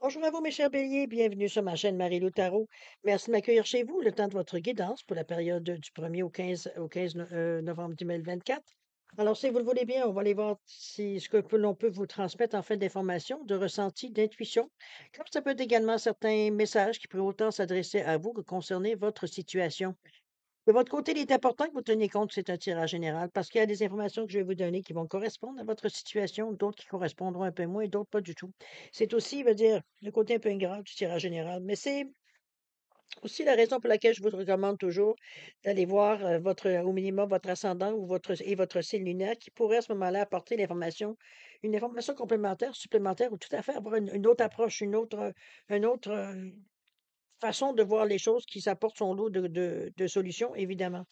Bonjour à vous, mes chers béliers. Bienvenue sur ma chaîne Marie-Lou Tarot. Merci de m'accueillir chez vous le temps de votre guidance pour la période du 1er au 15 novembre 2024. Alors, si vous le voulez bien, on va aller voir si ce que l'on peut vous transmettre en fait d'informations, de ressentis, d'intuition. Comme ça peut être également certains messages qui pourraient autant s'adresser à vous que concerner votre situation. De votre côté, il est important que vous teniez compte que c'est un tirage général parce qu'il y a des informations que je vais vous donner qui vont correspondre à votre situation, d'autres qui correspondront un peu moins et d'autres pas du tout. C'est aussi, veut dire, le côté un peu ingrat du tirage général. Mais c'est aussi la raison pour laquelle je vous recommande toujours d'aller voir au minimum votre ascendant ou votre signe lunaire qui pourrait à ce moment-là apporter une information complémentaire, supplémentaire ou tout à fait avoir une autre approche, une autre façon de voir les choses qui s'apporte son lot de solutions, évidemment.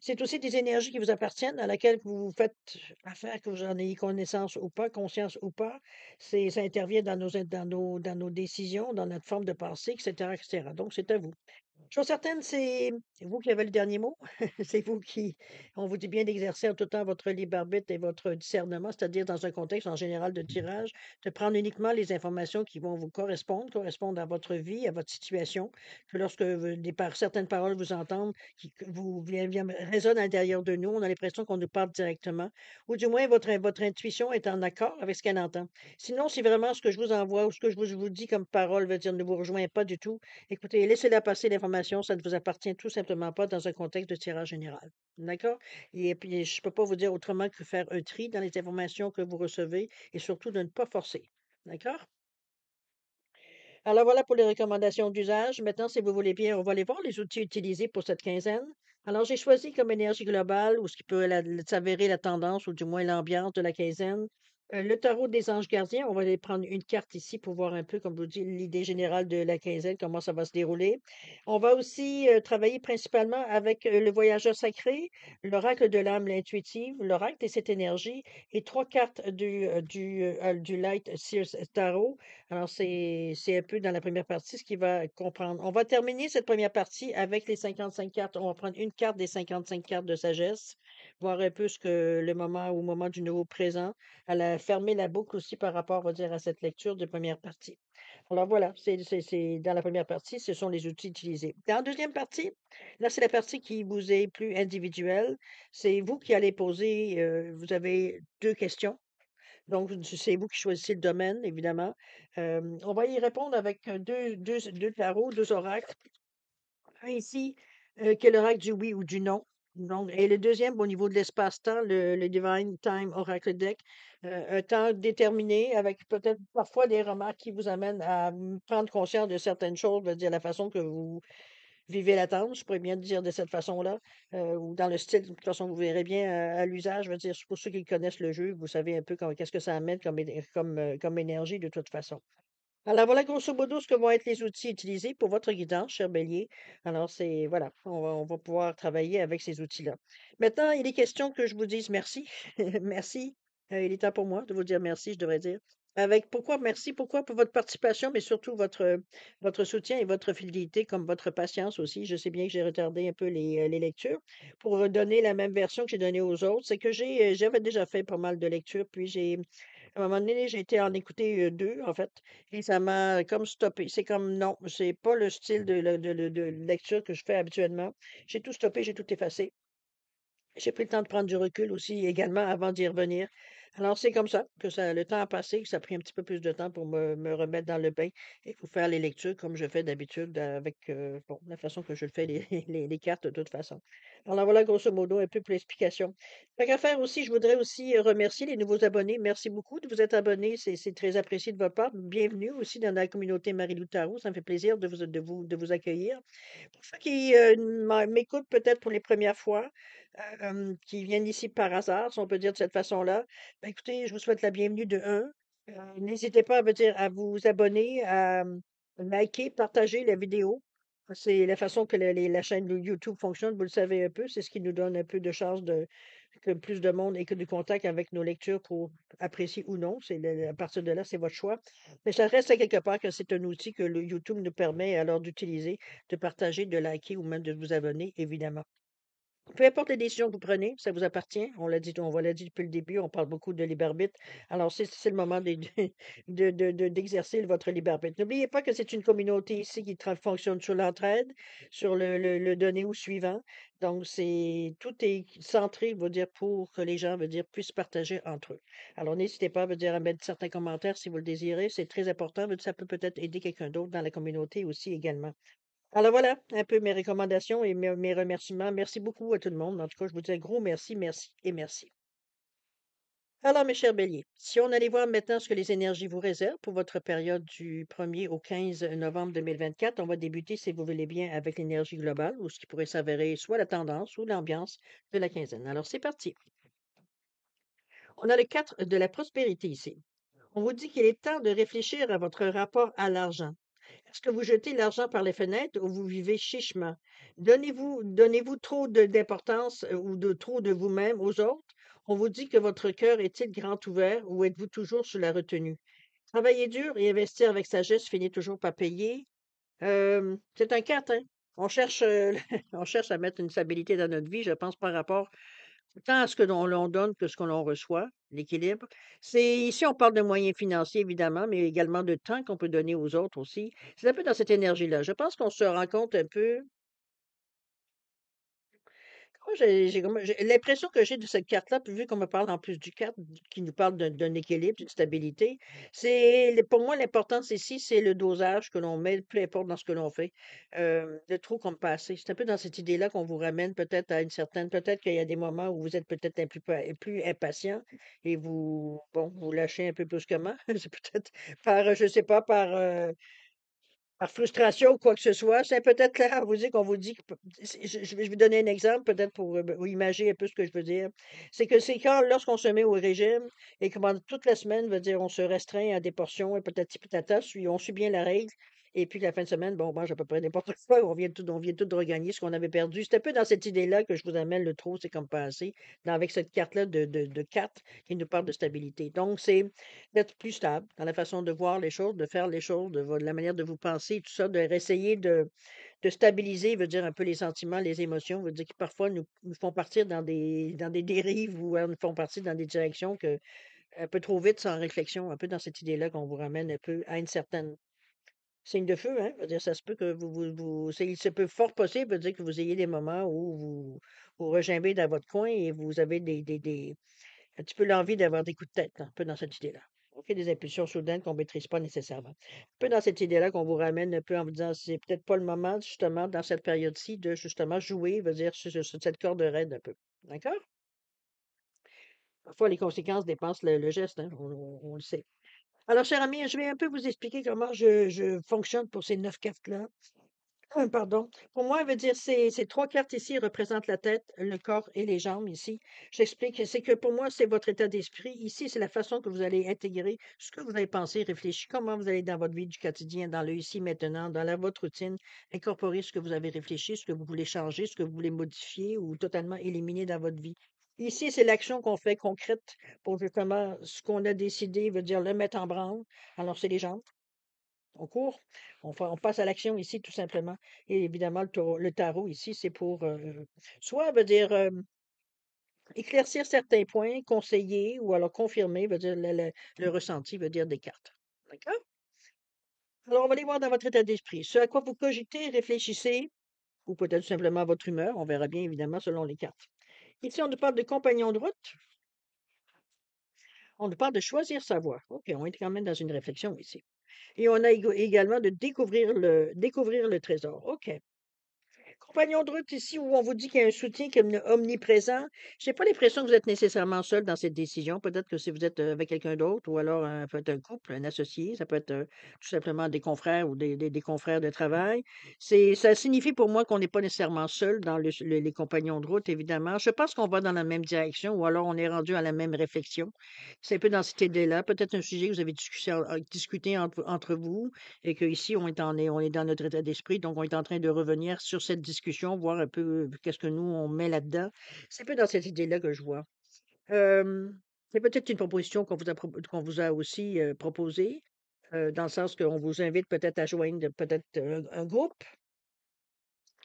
C'est aussi des énergies qui vous appartiennent, à laquelle vous faites affaire, que vous en ayez connaissance ou pas, conscience ou pas. Ça intervient dans nos décisions, dans notre forme de pensée, etc., etc. Donc, c'est à vous. Chose certaine, c'est vous qui avez le dernier mot. C'est vous qui on vous dit bien d'exercer en tout temps votre libre arbitre et votre discernement, c'est-à-dire dans un contexte en général de tirage, de prendre uniquement les informations qui vont vous correspondre à votre vie, à votre situation, que lorsque certaines paroles vous entendent, qui que vous résonnent à l'intérieur de nous, on a l'impression qu'on nous parle directement, ou du moins votre intuition est en accord avec ce qu'elle entend. Sinon, si vraiment ce que je vous envoie ou ce que je vous dis comme parole veut dire ne vous rejoint pas du tout, écoutez, laissez-la passer l'information, ça ne vous appartient tout simplement pas dans un contexte de tirage général. D'accord? Et puis, je ne peux pas vous dire autrement que faire un tri dans les informations que vous recevez et surtout de ne pas forcer. D'accord? Alors voilà pour les recommandations d'usage. Maintenant, si vous voulez bien, on va aller voir les outils utilisés pour cette quinzaine. Alors, j'ai choisi comme énergie globale, ou ce qui peut s'avérer la tendance, ou du moins l'ambiance de la quinzaine, le tarot des anges gardiens. On va aller prendre une carte ici pour voir un peu, comme je vous dis, l'idée générale de la quinzaine, comment ça va se dérouler. On va aussi travailler principalement avec le voyageur sacré, l'oracle de l'âme, l'intuitive, l'oracle et cette énergie, et trois cartes du Light Seers Tarot. Alors, c'est un peu dans la première partie ce qui va comprendre. On va terminer cette première partie avec les 55 cartes. On va prendre une carte des 55 cartes de sagesse, voir un peu ce que le moment au moment du nouveau présent. Elle a fermé la boucle aussi par rapport, on va dire, à cette lecture de première partie. Alors voilà, dans la première partie, ce sont les outils utilisés. Dans la deuxième partie, là, c'est la partie qui vous est plus individuelle. C'est vous qui allez poser, vous avez deux questions. Donc, c'est vous qui choisissez le domaine, évidemment. On va y répondre avec deux tarots, deux oracles. Un ici, qui est l'oracle du oui ou du non. Donc, et le deuxième, au niveau de l'espace-temps, le Divine Time Oracle Deck, un temps déterminé avec peut-être parfois des remarques qui vous amènent à prendre conscience de certaines choses, je veux dire la façon que vous vivez la tâche, je pourrais bien dire de cette façon-là, ou dans le style, de toute façon, vous verrez bien à l'usage, je veux dire, pour ceux qui connaissent le jeu, vous savez un peu qu'est-ce que ça amène comme énergie de toute façon. Alors voilà grosso modo ce que vont être les outils utilisés pour votre guidance, cher bélier. Alors c'est voilà, on va pouvoir travailler avec ces outils-là. Maintenant, il est question que je vous dise merci. Merci. Il est temps pour moi de vous dire merci, je devrais dire. Avec pourquoi merci, pourquoi pour votre participation, mais surtout votre soutien et votre fidélité, comme votre patience aussi. Je sais bien que j'ai retardé un peu les lectures pour donner la même version que j'ai donnée aux autres. C'est que j'avais déjà fait pas mal de lectures, puis à un moment donné, j'ai été en écouter 2 en fait, et ça m'a comme stoppé. C'est comme non, c'est pas le style de lecture que je fais habituellement. J'ai tout stoppé, j'ai tout effacé. J'ai pris le temps de prendre du recul aussi également avant d'y revenir. Alors c'est comme ça que le temps a passé, que ça a pris un petit peu plus de temps pour me remettre dans le bain et pour faire les lectures comme je fais d'habitude avec bon, la façon que je le fais, les cartes de toute façon. Alors voilà grosso modo un peu pour l'explication. Fait qu'à faire aussi, je voudrais aussi remercier les nouveaux abonnés. Merci beaucoup de vous être abonnés, c'est très apprécié de votre part. Bienvenue aussi dans la communauté Marie-Lou Tarot. Ça me fait plaisir de vous accueillir. Pour ceux qui m'écoutent peut-être pour les premières fois, qui viennent ici par hasard, si on peut dire de cette façon-là, ben, écoutez, je vous souhaite la bienvenue de un. N'hésitez pas à vous abonner, à liker, partager la vidéo. C'est la façon que la chaîne de YouTube fonctionne, vous le savez un peu. C'est ce qui nous donne un peu de chance que plus de monde ait que du contact avec nos lectures pour apprécier ou non. À partir de là, c'est votre choix. Mais ça reste à quelque part que c'est un outil que le YouTube nous permet alors d'utiliser, de partager, de liker ou même de vous abonner, évidemment. Peu importe les décisions que vous prenez, ça vous appartient. On l'a dit depuis le début, on parle beaucoup de libre arbitre. Alors, c'est le moment d'exercer votre libre arbitre. N'oubliez pas que c'est une communauté ici qui fonctionne sur l'entraide, sur le donner au suivant. Donc, tout est centré, veut dire, pour que les gens, veut dire, puissent partager entre eux. Alors, n'hésitez pas, veut dire, à mettre certains commentaires si vous le désirez. C'est très important. Ça peut peut-être aider quelqu'un d'autre dans la communauté aussi également. Alors voilà, un peu mes recommandations et mes remerciements. Merci beaucoup à tout le monde. En tout cas, je vous dis un gros merci, merci et merci. Alors, mes chers béliers, si on allait voir maintenant ce que les énergies vous réservent pour votre période du 1er au 15 novembre 2024, on va débuter, si vous voulez bien, avec l'énergie globale, ou ce qui pourrait s'avérer soit la tendance ou l'ambiance de la quinzaine. Alors, c'est parti. On a le 4 de la prospérité ici. On vous dit qu'il est temps de réfléchir à votre rapport à l'argent. Est-ce que vous jetez l'argent par les fenêtres ou vous vivez chichement? Donnez-vous trop d'importance ou de trop de vous-même aux autres? On vous dit que votre cœur est-il grand ouvert ou êtes-vous toujours sous la retenue? Travailler dur et investir avec sagesse finit toujours par payer. C'est un 4, hein? On cherche, on cherche à mettre une stabilité dans notre vie, je pense, par rapport tant à ce que l'on donne que ce que l'on reçoit, l'équilibre. Ici, on parle de moyens financiers, évidemment, mais également de temps qu'on peut donner aux autres aussi. C'est un peu dans cette énergie-là. Je pense qu'on se rend compte un peu. Moi, j'ai l'impression que j'ai de cette carte-là, puis vu qu'on me parle en plus du 4, qui nous parle d'un équilibre, d'une stabilité, pour moi, l'importance ici, c'est le dosage que l'on met, peu importe dans ce que l'on fait, de trop comme pas assez. C'est un peu dans cette idée-là qu'on vous ramène peut-être à une certaine, peut-être qu'il y a des moments où vous êtes peut-être un peu plus impatient et bon, vous lâchez un peu brusquement. C'est peut-être je sais pas, par frustration ou quoi que ce soit, c'est peut-être clair à vous dire qu'on vous dit que je vais vous donner un exemple peut-être pour, vous imaginer un peu ce que je veux dire. C'est quand lorsqu'on se met au régime et que pendant toute la semaine, veut dire on se restreint à des portions et patati patata, on suit bien la règle et puis la fin de semaine, bon, on mange à peu près n'importe quoi, on vient tout de regagner ce qu'on avait perdu. C'est un peu dans cette idée-là que je vous amène le trop, c'est comme passé, avec cette carte-là de 4 qui nous parle de stabilité. Donc, c'est d'être plus stable dans la façon de voir les choses, de faire les choses, de la manière de vous penser, tout ça, de réessayer de stabiliser, veut dire un peu les sentiments, les émotions, veut dire qui parfois nous font partir dans des dérives ou nous font partir dans des directions un peu trop vite sans réflexion, un peu dans cette idée-là qu'on vous ramène un peu à une certaine signe de feu, hein. Veut dire, ça se peut que il se peut fort possible, veut dire que vous ayez des moments où vous regimbez dans votre coin et vous avez un petit peu l'envie d'avoir des coups de tête, hein, un peu dans cette idée-là. OK, des impulsions soudaines qu'on ne maîtrise pas nécessairement. Un peu dans cette idée-là qu'on vous ramène un peu en vous disant, c'est peut-être pas le moment, justement, dans cette période-ci, de justement jouer, veut dire, sur cette corde raide un peu. D'accord? Parfois, les conséquences dépassent le geste, hein, on le sait. Alors, cher ami, je vais un peu vous expliquer comment je fonctionne pour ces 9 cartes-là. Pardon. Pour moi, elle veut dire ces 3 cartes ici représentent la tête, le corps et les jambes ici. J'explique, c'est que pour moi, c'est votre état d'esprit. Ici, c'est la façon que vous allez intégrer ce que vous avez pensé, réfléchi, comment vous allez dans votre vie du quotidien, dans le ici, maintenant, dans votre routine, incorporer ce que vous avez réfléchi, ce que vous voulez changer, ce que vous voulez modifier ou totalement éliminer dans votre vie. Ici, c'est l'action qu'on fait concrète pour justement ce qu'on a décidé, veut dire le mettre en branle. Alors, c'est les jambes. On court, on passe à l'action ici tout simplement. Et évidemment, le tarot ici, c'est pour soit veut dire éclaircir certains points, conseiller ou alors confirmer, veut dire le ressenti, veut dire des cartes. D'accord? Alors, on va aller voir dans votre état d'esprit. Ce à quoi vous cogitez, réfléchissez, ou peut-être simplement à votre humeur, on verra bien évidemment selon les cartes. Ici, on nous parle de compagnon de route, on nous parle de choisir sa voie. OK, on est quand même dans une réflexion ici. Et on a également de découvrir le trésor. OK. Compagnon de route ici où on vous dit qu'il y a un soutien qui est omniprésent. J'ai pas l'impression que vous êtes nécessairement seul dans cette décision. Peut-être que si vous êtes avec quelqu'un d'autre ou alors peut-être un couple, un associé, ça peut être tout simplement des confrères ou des confrères de travail. Ça signifie pour moi qu'on n'est pas nécessairement seul dans les compagnons de route, évidemment. Je pense qu'on va dans la même direction ou alors on est rendu à la même réflexion. C'est un peu dans cette idée-là. Peut-être un sujet que vous avez discuté entre vous et qu'ici, on est dans notre état d'esprit, donc on est en train de revenir sur cette discussion, voir un peu qu'est-ce que nous, on met là-dedans. C'est un peu dans cette idée-là que je vois. Euh, c'est peut-être une proposition qu'on vous a aussi proposée, dans le sens qu'on vous invite peut-être à joindre peut-être un groupe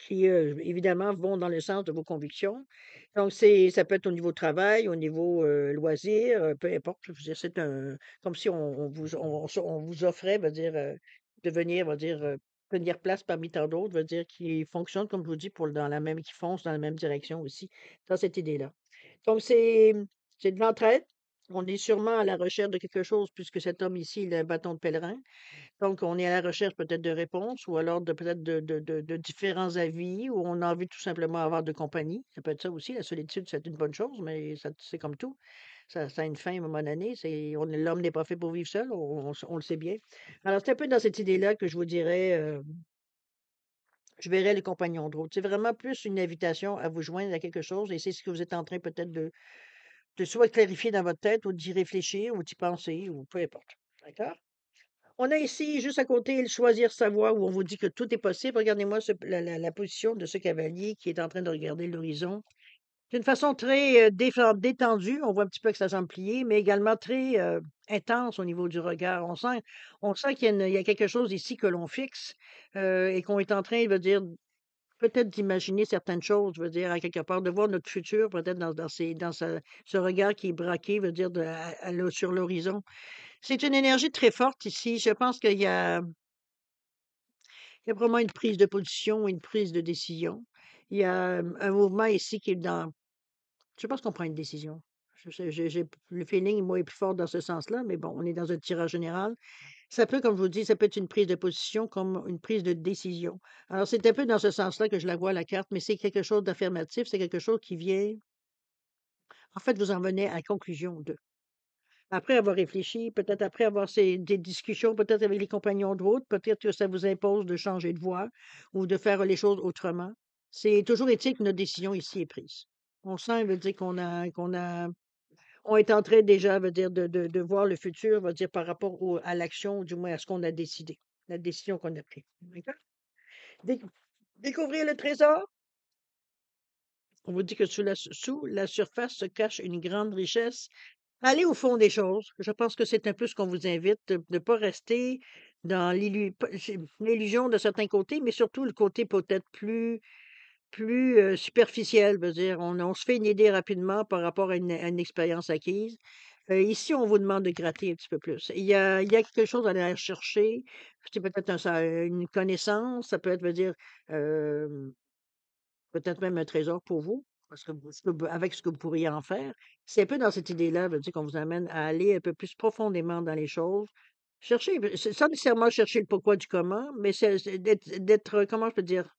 qui, évidemment, vont dans le sens de vos convictions. Donc ça peut être au niveau travail, au niveau, loisirs, peu importe. Je veux dire, c'est comme si on vous offrait, va dire, de venir, va dire, tenir place parmi tant d'autres, va dire, qui fonctionnent, comme je vous dis, qui foncent dans la même direction aussi, dans cette idée-là. Donc c'est de l'entraide. On est sûrement à la recherche de quelque chose puisque cet homme ici, il a un bâton de pèlerin. Donc, on est à la recherche peut-être de réponses ou alors peut-être de différents avis ou on a envie tout simplement avoir de compagnie. Ça peut être ça aussi. La solitude, c'est une bonne chose, mais c'est comme tout. Ça a une fin à un moment donné. L'homme n'est pas fait pour vivre seul, on le sait bien. Alors, c'est un peu dans cette idée-là que je vous dirais, je verrais les compagnons de route. C'est vraiment plus une invitation à vous joindre à quelque chose et c'est ce que vous êtes en train peut-être de soit clarifier dans votre tête ou d'y réfléchir ou d'y penser ou peu importe. D'accord? On a ici, juste à côté, le choisir sa voie où on vous dit que tout est possible. Regardez-moi la position de ce cavalier qui est en train de regarder l'horizon. D'une façon très détendue, on voit un petit peu que sa jambe pliée, mais également très intense au niveau du regard. On sent il y a quelque chose ici que l'on fixe et qu'on est en train, je veux dire, peut-être d'imaginer certaines choses, je veux dire, à quelque part, de voir notre futur, peut-être ce regard qui est braqué, veut dire, sur l'horizon. C'est une énergie très forte ici. Je pense qu'il y a vraiment une prise de position, une prise de décision. Il y a un mouvement ici qui est dans. Je pense qu'on prend une décision. Le feeling, moi, est plus fort dans ce sens-là, mais bon, on est dans un tirage général. Ça peut, comme je vous dis, ça peut être une prise de position comme une prise de décision. Alors, c'est un peu dans ce sens-là que je la vois, la carte, mais c'est quelque chose d'affirmatif, c'est quelque chose qui vient, en fait, vous en venez à la conclusion de. Après avoir réfléchi, peut-être après avoir des discussions, peut-être avec les compagnons de route, peut-être que ça vous impose de changer de voie ou de faire les choses autrement. C'est toujours éthique que notre décision ici est prise. On sent, veut dire on est en train déjà, veut dire, de voir le futur, veut dire, par rapport à l'action, ou du moins à ce qu'on a décidé, la décision qu'on a prise. D'accord? Déc- Découvrir le trésor. On vous dit que sous la surface se cache une grande richesse. Allez au fond des choses. Je pense que c'est un peu ce qu'on vous invite, de ne pas rester dans l'illusion de certains côtés, mais surtout le côté peut-être plus superficiel. Veut dire, on se fait une idée rapidement par rapport à une expérience acquise. Ici, on vous demande de gratter un petit peu plus. Il y a quelque chose à aller chercher. C'est peut-être une connaissance, ça peut être, veut dire, euh, peut-être même un trésor pour vous, parce que avec ce que vous pourriez en faire. C'est un peu dans cette idée-là, veut dire qu'on vous amène à aller un peu plus profondément dans les choses. Chercher, c'est sans nécessairement chercher le pourquoi du comment, mais c'est d'être, comment je peux dire,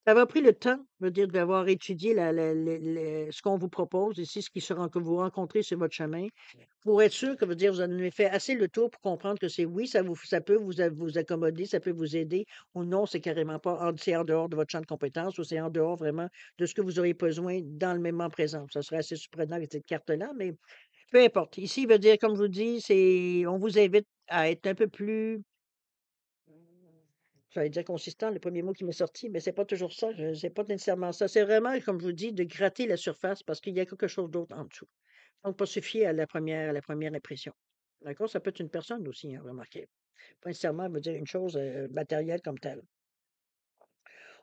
d'avoir pris le temps, veut dire d'avoir étudié ce qu'on vous propose ici, que vous rencontrez sur votre chemin, pour être sûr que veut dire vous en avez fait assez le tour pour comprendre que c'est oui, ça peut vous accommoder, ça peut vous aider, ou non, c'est carrément pas, c'est en dehors de votre champ de compétences, ou c'est en dehors vraiment de ce que vous auriez besoin dans le moment présent. Ça serait assez surprenant avec cette carte-là, mais peu importe. Ici, veut dire, comme je vous dis, on vous invite à être un peu plus, j'allais dire consistant, le premier mot qui m'est sorti, mais c'est pas toujours ça. C'est pas nécessairement ça. C'est vraiment, comme je vous dis, de gratter la surface parce qu'il y a quelque chose d'autre en dessous. Donc, pas se fier à la première impression. D'accord? Ça peut être une personne aussi, hein, remarquez. Pas nécessairement veut dire une chose matérielle comme telle.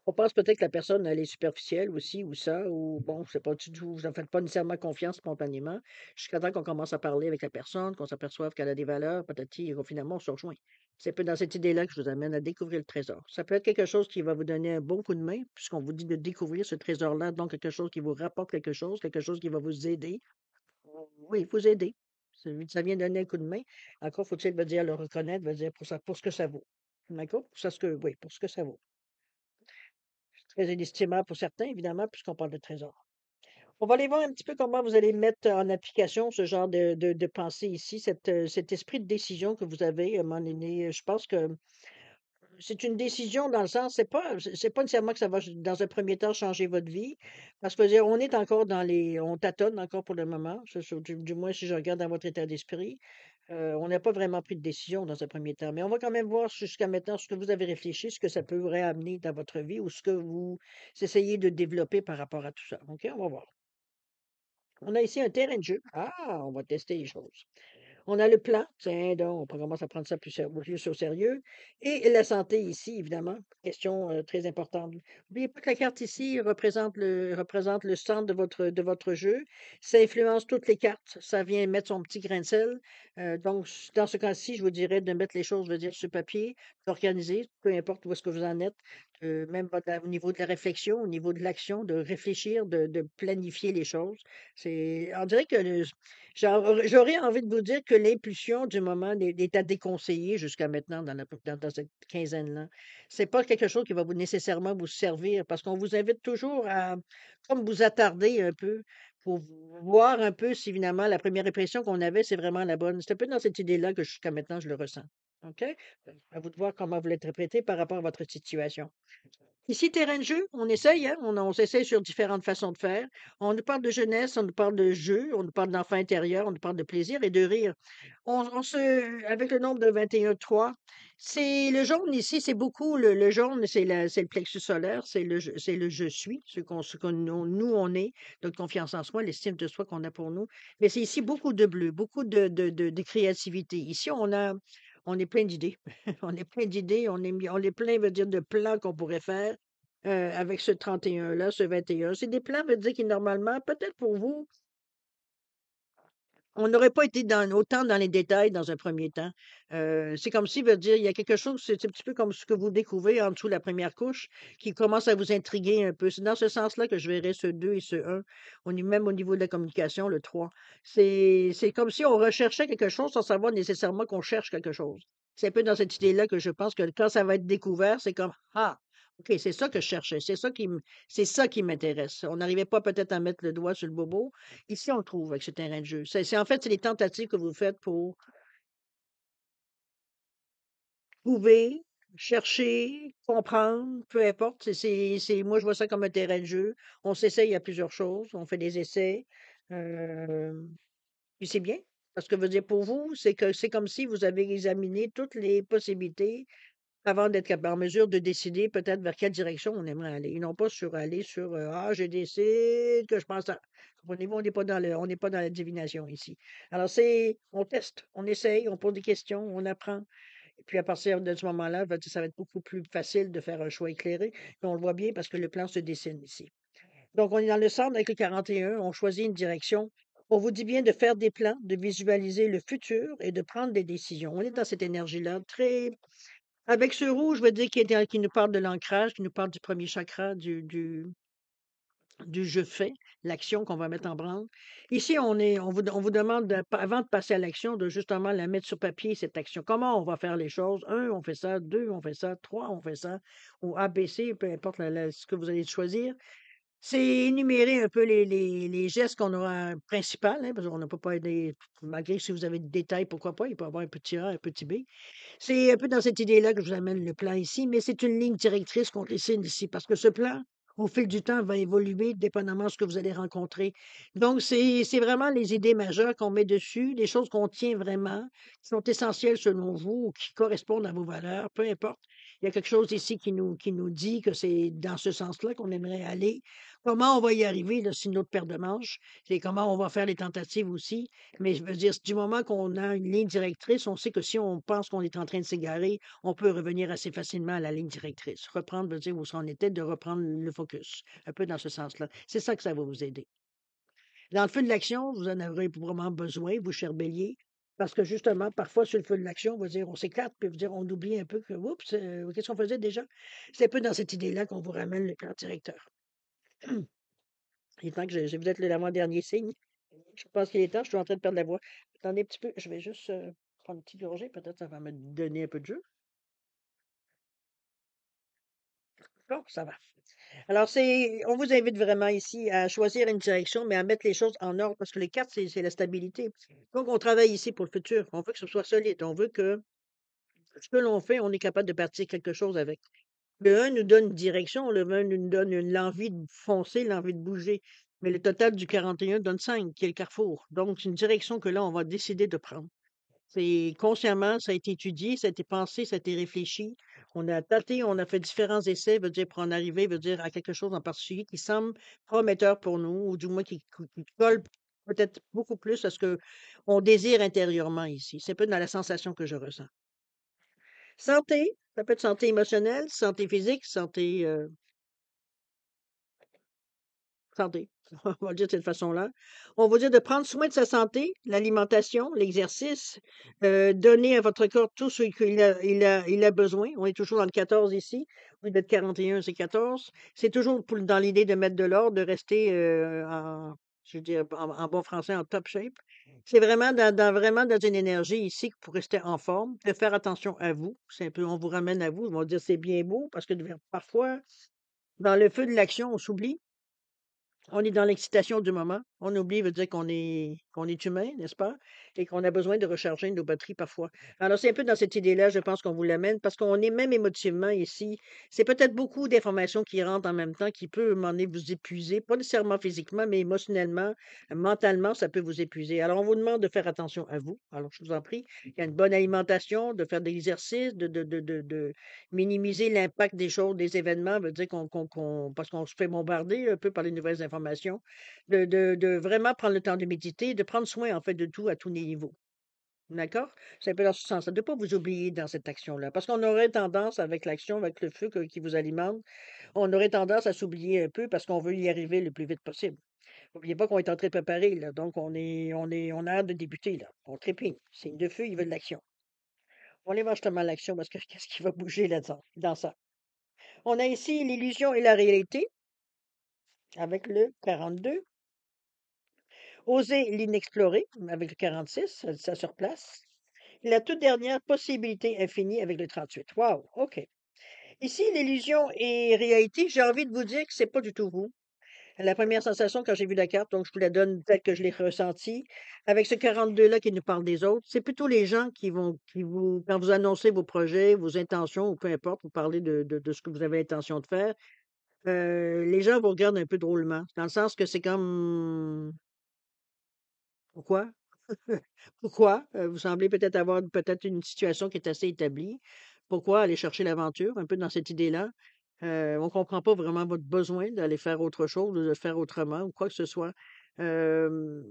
On pense peut-être que la personne, elle est superficielle aussi, ou ça, ou bon, c'est pas du tout, vous n'en faites pas nécessairement confiance spontanément, jusqu'à temps qu'on commence à parler avec la personne, qu'on s'aperçoive qu'elle a des valeurs, patati, et finalement, on se rejoint. C'est un peu dans cette idée-là que je vous amène à découvrir le trésor. Ça peut être quelque chose qui va vous donner un bon coup de main, puisqu'on vous dit de découvrir ce trésor-là, donc quelque chose qui vous rapporte quelque chose qui va vous aider. Oui, vous aider. Ça vient donner un coup de main. Encore faut-il veut dire le reconnaître, veut dire pour ce que ça vaut. D'accord? Oui, pour ce que ça vaut. Très inestimable pour certains, évidemment, puisqu'on parle de trésor. On va aller voir un petit peu comment vous allez mettre en application ce genre de pensée ici, cet esprit de décision que vous avez à un moment donné. Je pense que c'est une décision dans le sens, c'est pas nécessairement que ça va, dans un premier temps, changer votre vie, parce que je veux dire, on est encore on tâtonne encore pour le moment, du moins si je regarde dans votre état d'esprit. On n'a pas vraiment pris de décision dans un premier temps, mais on va quand même voir jusqu'à maintenant ce que vous avez réfléchi, ce que ça pourrait amener dans votre vie ou ce que vous essayez de développer par rapport à tout ça. OK? On va voir. On a ici un terrain de jeu. Ah, on va tester les choses. On a le plan, tiens donc, on commence à prendre ça plus au sérieux. Et la santé ici, évidemment, question très importante. N'oubliez pas que la carte ici représente le centre de votre jeu. Ça influence toutes les cartes. Ça vient mettre son petit grain de sel. Donc, dans ce cas-ci, je vous dirais de mettre les choses, je veux dire, sur papier, d'organiser, peu importe où est-ce que vous en êtes, même au niveau de la réflexion, au niveau de l'action, de réfléchir, de planifier les choses. On dirait que j'aurais envie de vous dire que l'impulsion du moment est à déconseiller jusqu'à maintenant dans cette quinzaine-là. C'est pas quelque chose qui va nécessairement vous servir parce qu'on vous invite toujours à comme vous attarder un peu pour voir un peu si finalement la première impression qu'on avait, c'est vraiment la bonne. C'est un peu dans cette idée-là que jusqu'à maintenant, je le ressens. OK? À vous de voir comment vous l'interprétez par rapport à votre situation. Ici, terrain de jeu, on essaye, hein, on s'essaye sur différentes façons de faire. On nous parle de jeunesse, on nous parle de jeu, on nous parle d'enfant intérieur, on nous parle de plaisir et de rire. Avec le nombre de 21,3, c'est le jaune ici, c'est beaucoup, le jaune, c'est le plexus solaire, c'est le je suis, nous, on est, notre confiance en soi, l'estime de soi qu'on a pour nous. Mais c'est ici beaucoup de bleu, beaucoup de créativité. Ici, on est plein d'idées. On est plein d'idées, on est plein, veut dire, de plans qu'on pourrait faire avec ce 31-là, ce 21. C'est des plans, veut dire, qui normalement, peut-être pour vous, on n'aurait pas été autant dans les détails dans un premier temps. C'est comme si, veut dire, il y a quelque chose, c'est un petit peu comme ce que vous découvrez en dessous de la première couche, qui commence à vous intriguer un peu. C'est dans ce sens-là que je verrais ce 2 et ce 1, même au niveau de la communication, le 3. C'est comme si on recherchait quelque chose sans savoir nécessairement qu'on cherche quelque chose. C'est un peu dans cette idée-là que je pense que quand ça va être découvert, c'est comme Ah, OK, c'est ça que je cherchais, c'est ça qui m'intéresse. On n'arrivait pas peut-être à mettre le doigt sur le bobo. Ici, on le trouve avec ce terrain de jeu. En fait, c'est les tentatives que vous faites pour trouver, chercher, comprendre, peu importe. Moi, je vois ça comme un terrain de jeu. On s'essaye à plusieurs choses, on fait des essais. euh, Puis c'est bien. Parce que veut dire pour vous, c'est que c'est comme si vous avez examiné toutes les possibilités avant d'être en mesure de décider peut-être vers quelle direction on aimerait aller. Et non pas aller sur Ah, je décide que je pense à. Comprenez-vous, on n'est pas dans la divination ici. Alors, on teste, on essaye, on pose des questions, on apprend. Et puis à partir de ce moment-là, ça va être beaucoup plus facile de faire un choix éclairé. Et on le voit bien parce que le plan se dessine ici. Donc, on est dans le centre avec le 41, on choisit une direction. On vous dit bien de faire des plans, de visualiser le futur et de prendre des décisions. On est dans cette énergie-là très avec ce rouge, je veux dire qui nous parle de l'ancrage, qui nous parle du premier chakra, du je fais, l'action qu'on va mettre en branle. Ici, on vous demande, avant de passer à l'action, de justement la mettre sur papier, cette action. Comment on va faire les choses? Un, on fait ça. Deux, on fait ça. Trois, on fait ça. Ou A, B, C, peu importe ce que vous allez choisir. C'est énumérer un peu les gestes qu'on aura principal, hein, parce qu'on ne peut pas aider, malgré si vous avez des détails, pourquoi pas, il peut y avoir un petit A, un petit B. C'est un peu dans cette idée-là que je vous amène le plan ici, mais c'est une ligne directrice qu'on dessine ici, parce que ce plan, au fil du temps, va évoluer dépendamment de ce que vous allez rencontrer. Donc, c'est vraiment les idées majeures qu'on met dessus, des choses qu'on tient vraiment, qui sont essentielles selon vous, ou qui correspondent à vos valeurs, peu importe. Il y a quelque chose ici qui nous dit que c'est dans ce sens-là qu'on aimerait aller. Comment on va y arriver, là, c'est une autre paire de manches. C'est comment on va faire les tentatives aussi. Mais je veux dire, du moment qu'on a une ligne directrice, on sait que si on pense qu'on est en train de s'égarer, on peut revenir assez facilement à la ligne directrice. Reprendre, veut dire où ça en était, de reprendre le focus, un peu dans ce sens-là. C'est ça que ça va vous aider. Dans le feu de l'action, vous en aurez vraiment besoin, vous, cher bélier, parce que justement, parfois, sur le feu de l'action, on va dire, on s'éclate, puis dire, on oublie un peu que, oups, qu'est-ce qu'on faisait déjà? C'est un peu dans cette idée-là qu'on vous ramène le plan directeur. Il est temps que vous êtes l'avant-dernier signe. Je pense qu'il est temps, je suis en train de perdre la voix. Attendez un petit peu, je vais juste prendre une petite gorgée, peut-être ça va me donner un peu de jeu. Bon, ça va. Alors, on vous invite vraiment ici à choisir une direction, mais à mettre les choses en ordre, parce que les cartes, c'est la stabilité. Donc, on travaille ici pour le futur. On veut que ce soit solide. On veut que ce que l'on fait, on est capable de partir quelque chose avec. Le 1 nous donne une direction, le 1 nous donne l'envie de foncer, l'envie de bouger. Mais le total du 41 donne 5, qui est le carrefour. Donc, c'est une direction que là, on va décider de prendre. C'est consciemment, ça a été étudié, ça a été pensé, ça a été réfléchi. On a tâté, on a fait différents essais, veut dire pour en arriver, veut dire à quelque chose en particulier qui semble prometteur pour nous, ou du moins qui colle peut-être beaucoup plus à ce que on désire intérieurement ici. C'est un peu dans la sensation que je ressens. Santé, ça peut être santé émotionnelle, santé physique, santé, on va le dire de cette façon-là. On va dire de prendre soin de sa santé, l'alimentation, l'exercice, donner à votre corps tout ce qu'il a besoin. On est toujours dans le 14 ici. Au lieu d'être 41, c'est 14. C'est toujours dans l'idée de mettre de l'ordre, de rester je veux dire, en bon français, en top shape. C'est vraiment vraiment dans une énergie ici pour rester en forme, de faire attention à vous. C'est un peu, on vous ramène à vous. On va dire c'est bien beau parce que parfois, dans le feu de l'action, on s'oublie. On est dans l'excitation du moment. On oublie, veut dire qu'on est humain, n'est-ce pas? Et qu'on a besoin de recharger nos batteries parfois. Alors, c'est un peu dans cette idée-là, je pense qu'on vous l'amène, parce qu'on est même émotivement ici. C'est peut-être beaucoup d'informations qui rentrent en même temps, qui peut, à un moment donné, vous épuiser, pas nécessairement physiquement, mais émotionnellement, mentalement, ça peut vous épuiser. Alors, on vous demande de faire attention à vous. Alors, je vous en prie, il y a une bonne alimentation, de faire de l'exercice, de minimiser l'impact des choses, des événements, veut dire parce qu'on se fait bombarder un peu par les nouvelles informations, de vraiment prendre le temps de méditer, de prendre soin, en fait, de tout à tous les niveaux. D'accord? C'est un peu dans ce sens-là, de ne pas vous oublier dans cette action-là. Parce qu'on aurait tendance, avec l'action, avec le feu qui vous alimente, on aurait tendance à s'oublier un peu parce qu'on veut y arriver le plus vite possible. N'oubliez pas qu'on est en train de préparer, là. Donc, on a hâte de débuter, là. On trépigne. C'est une de feu, il veut de l'action. On aller voir justement l'action parce que qu'est-ce qui va bouger là-dedans, dans ça? On a ici l'illusion et la réalité avec le 42. Oser l'inexploré avec le 46, ça se replace. Et la toute dernière possibilité infinie avec le 38. Wow, OK. Ici, l'illusion et réalité, j'ai envie de vous dire que c'est pas du tout vous. La première sensation quand j'ai vu la carte, donc je vous la donne telle que je l'ai ressentie, avec ce 42-là qui nous parle des autres, c'est plutôt les gens quand vous annoncez vos projets, vos intentions, ou peu importe, vous parlez de ce que vous avez l'intention de faire, les gens vous regardent un peu drôlement, dans le sens que c'est comme: «Pourquoi? Pourquoi? Vous semblez peut-être avoir peut-être une situation qui est assez établie. Pourquoi aller chercher l'aventure?» Un peu dans cette idée-là. On comprend pas vraiment votre besoin d'aller faire autre chose, de le faire autrement ou quoi que ce soit. Hem,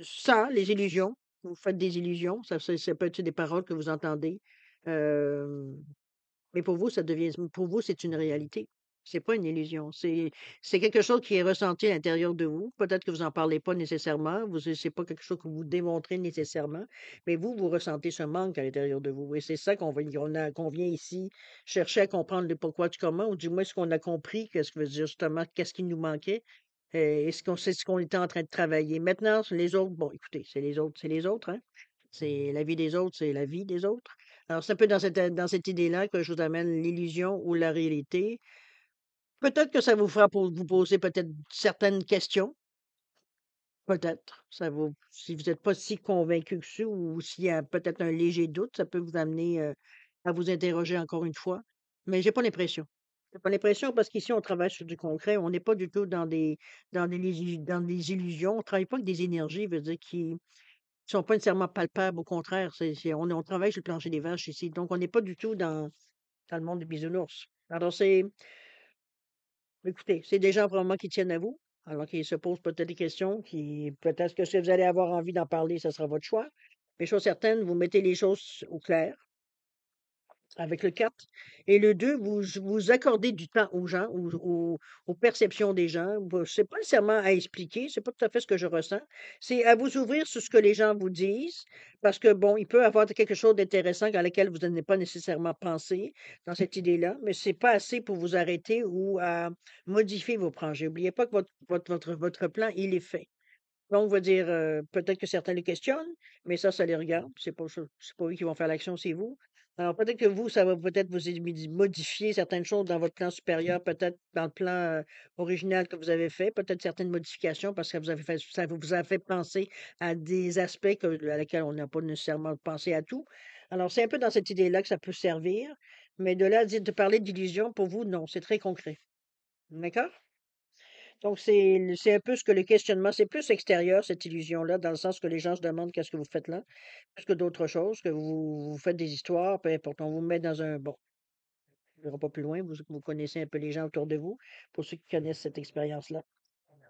Ça, les illusions, vous faites des illusions, ça peut être des paroles que vous entendez. Hem Mais pour vous, c'est une réalité. C'est pas une illusion. C'est quelque chose qui est ressenti à l'intérieur de vous. Peut-être que vous en parlez pas nécessairement. C'est pas quelque chose que vous démontrez nécessairement. Mais vous ressentez ce manque à l'intérieur de vous. Et c'est ça qu'on vient ici chercher à comprendre le pourquoi du comment, ou du moins ce qu'on a compris, qu'est-ce que veut dire justement, qu'est-ce qui nous manquait. Et ce qu'on c'est ce qu'on était en train de travailler. Maintenant, les autres, bon, écoutez, c'est les autres, hein. C'est la vie des autres, c'est la vie des autres. Alors, c'est un peu dans cette idée-là que je vous amène l'illusion ou la réalité. Peut-être que ça vous fera pour vous poser peut-être certaines questions. Peut-être. Si vous n'êtes pas si convaincu que ça, ou s'il y a peut-être un léger doute, ça peut vous amener à vous interroger encore une fois. Mais j'ai pas l'impression. J'ai pas l'impression parce qu'ici, on travaille sur du concret. On n'est pas du tout dans des illusions. On travaille pas avec des énergies, veut dire, qui sont pas nécessairement palpables. Au contraire, on travaille sur le plancher des vaches ici. Donc, on n'est pas du tout dans le monde des bisounours. Alors, écoutez, c'est des gens vraiment qui tiennent à vous, alors qu'ils se posent peut-être des questions, peut-être que si vous allez avoir envie d'en parler, ce sera votre choix. Mais chose certaine, vous mettez les choses au clair avec le 4. Et le 2, vous accordez du temps aux gens, aux perceptions des gens. C'est pas nécessairement à expliquer, c'est pas tout à fait ce que je ressens. C'est à vous ouvrir sur ce que les gens vous disent, parce que bon, il peut y avoir quelque chose d'intéressant dans lequel vous n'avez pas nécessairement pensé dans cette idée-là, mais c'est pas assez pour vous arrêter ou à modifier vos projets. N'oubliez pas que votre plan, il est fait. Donc, on va dire, peut-être que certains les questionnent, mais ça les regarde. C'est pas eux qui vont faire l'action, c'est vous. Alors, peut-être que vous, ça va peut-être modifier certaines choses dans votre plan supérieur, peut-être dans le plan original que vous avez fait, peut-être certaines modifications parce que ça vous a fait penser à des aspects à lesquels on n'a pas nécessairement pensé à tout. Alors, c'est un peu dans cette idée-là que ça peut servir, mais de là à dire de parler d'illusion, pour vous, non, c'est très concret. D'accord? Donc, c'est un peu ce que le questionnement, c'est plus extérieur, cette illusion-là, dans le sens que les gens se demandent qu'est-ce que vous faites là, plus que d'autres choses, que vous faites des histoires, peu importe, on vous met dans un, bon, je n'irai pas plus loin, vous connaissez un peu les gens autour de vous, pour ceux qui connaissent cette expérience-là.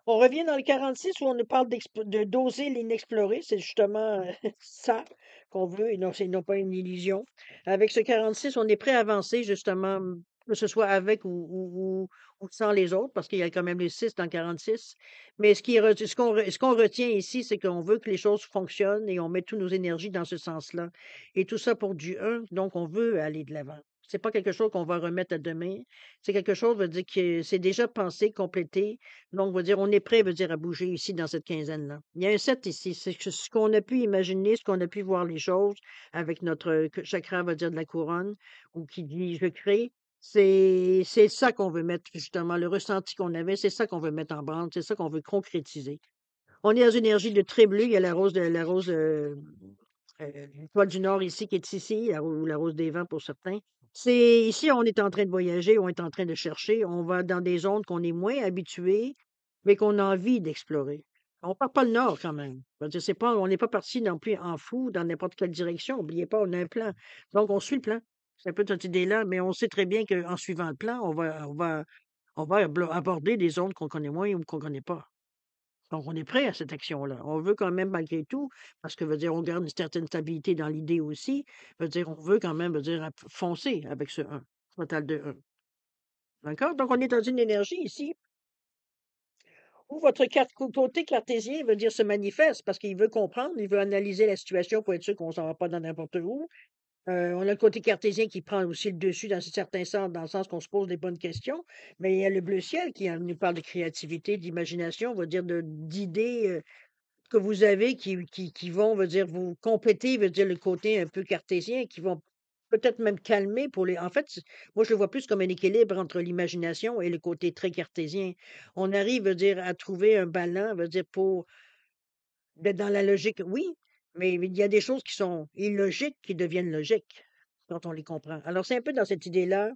On revient dans le 46 où on nous parle de d'oser l'inexploré. C'est justement ça qu'on veut et non, c'est non pas une illusion. Avec ce 46, on est prêt à avancer justement, que ce soit avec ou sans les autres, parce qu'il y a quand même les 6 dans le 46. Mais ce qu'on retient ici, c'est qu'on veut que les choses fonctionnent et on met toutes nos énergies dans ce sens-là. Et tout ça pour du un, donc on veut aller de l'avant. C'est pas quelque chose qu'on va remettre à demain. C'est quelque chose, veut dire que c'est déjà pensé, complété, donc, veut dire, on est prêt, veut dire, à bouger ici dans cette quinzaine-là. Il y a un 7 ici. C'est ce qu'on a pu imaginer, ce qu'on a pu voir les choses avec notre chakra, veut dire, de la couronne, ou qui dit je crée. C'est ça qu'on veut mettre, justement, le ressenti qu'on avait, c'est ça qu'on veut mettre en branle, c'est ça qu'on veut concrétiser. On est dans une énergie de très bleu. Il y a l'étoile du Nord ici, qui est ici, ou la rose des vents pour certains. C'est ici, on est en train de voyager, on est en train de chercher, on va dans des zones qu'on est moins habitué, mais qu'on a envie d'explorer. On part pas le Nord quand même. Je veux dire, c'est pas, on n'est pas parti non plus en fou dans n'importe quelle direction. N'oubliez pas, on a un plan. Donc, on suit le plan. C'est un peu cette idée-là, mais on sait très bien qu'en suivant le plan, on va aborder des zones qu'on connaît moins ou qu'on connaît pas. Donc, on est prêt à cette action-là. On veut quand même, malgré tout, parce que, veut dire, on garde une certaine stabilité dans l'idée aussi, veut dire, on veut quand même, veut dire, foncer avec ce un total de un. D'accord? Donc, on est dans une énergie ici où votre côté cartésien veut dire se manifeste parce qu'il veut comprendre, il veut analyser la situation pour être sûr qu'on s'en va pas dans n'importe où. On a le côté cartésien qui prend aussi le dessus dans un certain sens, dans le sens qu'on se pose des bonnes questions, mais il y a le bleu ciel qui nous parle de créativité, d'imagination, on va dire d'idées que vous avez qui vont, veut dire, vous compléter, veut dire, le côté un peu cartésien, qui vont peut-être même calmer pour les. En fait, moi, je le vois plus comme un équilibre entre l'imagination et le côté très cartésien. On arrive, veut dire, à trouver un ballon, veut dire, pour d'être dans la logique, oui, mais il y a des choses qui sont illogiques qui deviennent logiques quand on les comprend. Alors, c'est un peu dans cette idée-là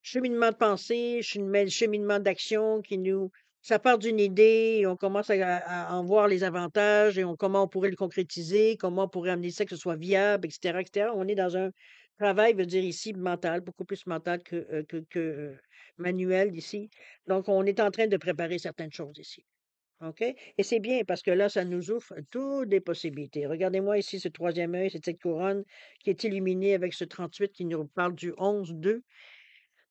cheminement de pensée, cheminement d'action qui nous. Ça part d'une idée et on commence à en voir les avantages et comment on pourrait le concrétiser, comment on pourrait amener ça que ce soit viable, etc., etc. On est dans un travail, veut dire ici, mental, beaucoup plus mental que manuel ici. Donc, on est en train de préparer certaines choses ici. OK? Et c'est bien parce que là, ça nous ouvre toutes des possibilités. Regardez-moi ici ce troisième œil, c'est cette couronne qui est illuminée avec ce 38 qui nous parle du 11-2.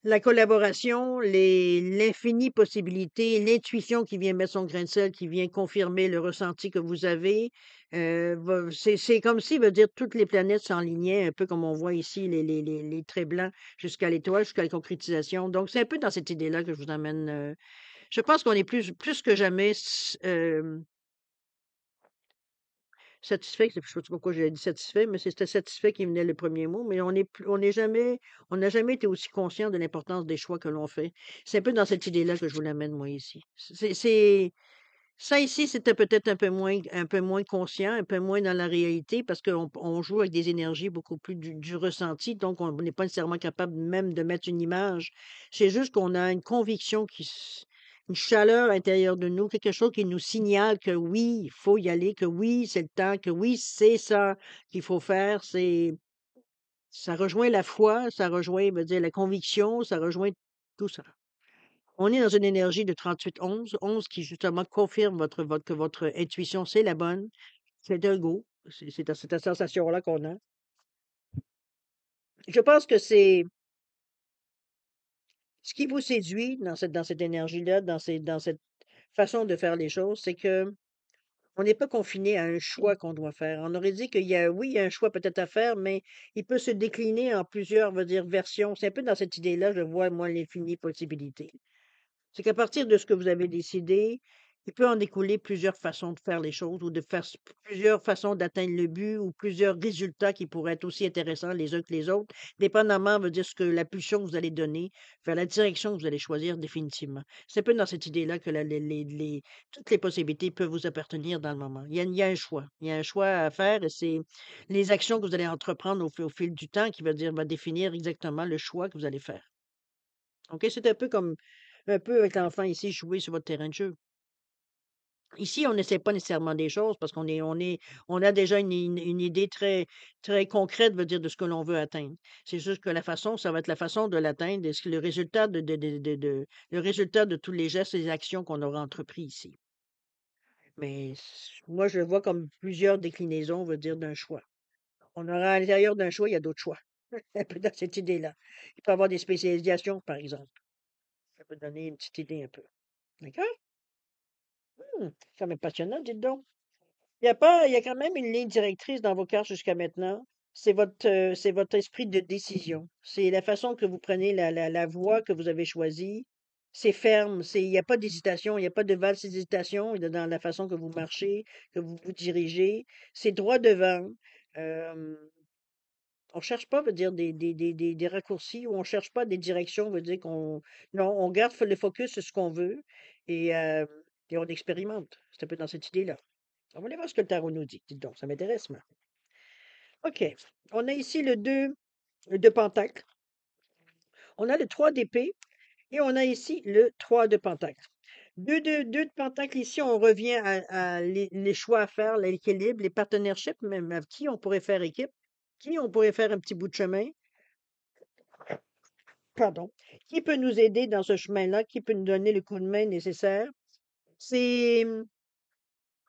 La collaboration, l'infinie possibilité, l'intuition qui vient mettre son grain de sel, qui vient confirmer le ressenti que vous avez. C'est comme si, veut dire, toutes les planètes s'enlignaient, un peu comme on voit ici, les traits blancs jusqu'à l'étoile, jusqu'à la concrétisation. Donc, c'est un peu dans cette idée-là que je vous amène. Je pense qu'on est plus que jamais satisfait, je sais pas pourquoi j'ai dit satisfait, mais c'était satisfait qui venait le premier mot, mais on n'a jamais été aussi conscient de l'importance des choix que l'on fait. C'est un peu dans cette idée-là que je vous l'amène, moi, ici. Ça ici, c'était peut-être un peu moins conscient, un peu moins dans la réalité, parce qu'on joue avec des énergies beaucoup plus du ressenti, donc on n'est pas nécessairement capable même de mettre une image. C'est juste qu'on a une conviction une chaleur à l'intérieur de nous, quelque chose qui nous signale que oui, il faut y aller, que oui, c'est le temps, que oui, c'est ça qu'il faut faire. Ça rejoint la foi, ça rejoint, veut dire, la conviction, ça rejoint tout ça. On est dans une énergie de 38-11, 11 qui justement confirme que votre intuition, c'est la bonne, c'est un go. C'est cette sensation-là qu'on a. Je pense que c'est ce qui vous séduit dans cette énergie-là, dans cette façon de faire les choses, c'est que on n'est pas confiné à un choix qu'on doit faire. On aurait dit oui, il y a un choix peut-être à faire, mais il peut se décliner en plusieurs, veut dire, versions. C'est un peu dans cette idée-là, je vois, moi, l'infinie possibilité. C'est qu'à partir de ce que vous avez décidé, il peut en découler plusieurs façons de faire les choses ou de faire plusieurs façons d'atteindre le but ou plusieurs résultats qui pourraient être aussi intéressants les uns que les autres, dépendamment, veut dire, ce que la pulsion que vous allez donner, vers la direction que vous allez choisir définitivement. C'est un peu dans cette idée-là que toutes les possibilités peuvent vous appartenir dans le moment. Il y a un choix. Il y a un choix à faire et c'est les actions que vous allez entreprendre au fil du temps qui va définir exactement le choix que vous allez faire. OK? C'est un peu comme un peu avec l'enfant ici, jouer sur votre terrain de jeu. Ici, on n'essaie pas nécessairement des choses parce on a déjà une idée très, très concrète, veut dire, de ce que l'on veut atteindre. C'est juste que ça va être la façon de l'atteindre, et le résultat le résultat de tous les gestes et les actions qu'on aura entrepris ici. Mais moi, je le vois comme plusieurs déclinaisons, on veut dire, d'un choix. On aura à l'intérieur d'un choix, il y a d'autres choix. Un peu dans cette idée-là. Il peut y avoir des spécialisations, par exemple. Ça peut donner une petite idée un peu. D'accord? C'est quand même passionnant, dites donc. Il y a pas, il y a quand même une ligne directrice dans vos cartes jusqu'à maintenant. C'est votre esprit de décision. C'est la façon que vous prenez la voie que vous avez choisie. C'est ferme. Il n'y a pas d'hésitation. Il n'y a pas de valse hésitation dans la façon que vous marchez, que vous vous dirigez. C'est droit devant. Euh, on cherche pas, veut dire, des raccourcis ou on cherche pas des directions, veut dire qu'on, non, on garde le focus sur ce qu'on veut et, euh, et on expérimente. C'est un peu dans cette idée-là. On va aller voir ce que le tarot nous dit. Dites donc, ça m'intéresse, moi. OK. On a ici le 2 pentacles. On a le 3 d'épée et on a ici le 3 de pentacles. Deux de pentacles ici, on revient à les choix à faire, l'équilibre, les partnerships, même avec qui on pourrait faire équipe, qui on pourrait faire un petit bout de chemin, pardon, qui peut nous aider dans ce chemin-là, qui peut nous donner le coup de main nécessaire. C'est,